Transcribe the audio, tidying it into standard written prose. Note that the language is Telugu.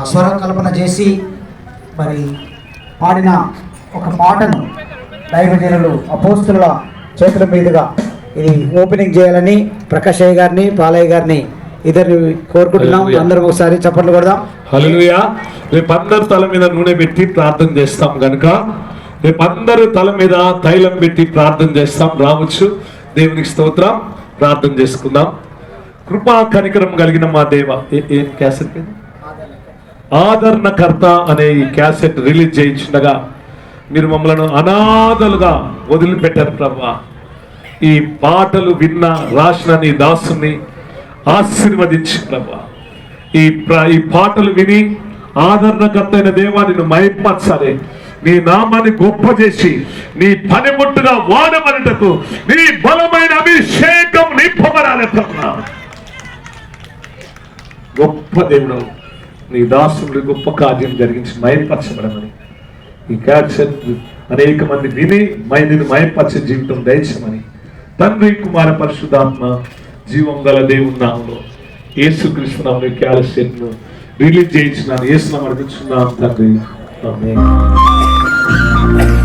స్వరకల్పన చేసి మరి పాడిన ఒక పాటను దైవజనులు అపోస్తుల చేతుల మీదుగా ఇది ఓపెనింగ్ చేయాలని ప్రకాష్ అయ్య గారిని పాలయ్య గారిని ఇద్దరు కోరుకుంటున్నాం. అందరం ఒకసారి చప్పట్లు కొడదాం. హల్లెలూయా. రేపు అందరు తల మీద నూనె పెట్టి ప్రార్థన చేస్తాం కనుక రేపు అందరూ తల మీద తైలం పెట్టి ప్రార్థన చేస్తాం. రావచ్చు. దేవునికి స్తోత్రం. ప్రార్థన చేసుకుందాం. కృపా కనికరం కలిగిన మా దేవ. ఏం క్యాసెట్ ఆదరణకర్త అనే ఈ క్యాసెట్ రిలీజ్ చేయించుండగా మీరు మమ్మల్ని అనాథలుగా వదిలిపెట్టారు ప్రభువా. ఈ పాటలు విన్న రాసిన నీ దాసుని ఆశీర్వదించి ప్రభువా, ఈ పాటలు విని ఆదరణకర్త అయిన దేవాన్ని మహిమపరచాలి. నీ నామాన్ని గొప్ప చేసి నీ పనిముట్టుగా వాడమనుటకు నీ బలమైన అభిషేకం నింపబడాలి ప్రభువా. గొప్ప దేవుడు నీ దాసుడు గొప్ప కార్యం జరిగించి మహిమపరచబడమని ఈ క్యాప్షన్ అనేక మంది విని నిన్ను మహిమపరిచే జీవితం దయచేయమని తండ్రి కుమార పరిశుద్ధాత్మ జీవం గల దేవుని నామములో యేసుక్రీస్తు నామములో క్యాసెట్ను రిలీజ్ చేయించినాను. యేసు నామములో అడుగుచున్నాను తండ్రి. ఆమేన్.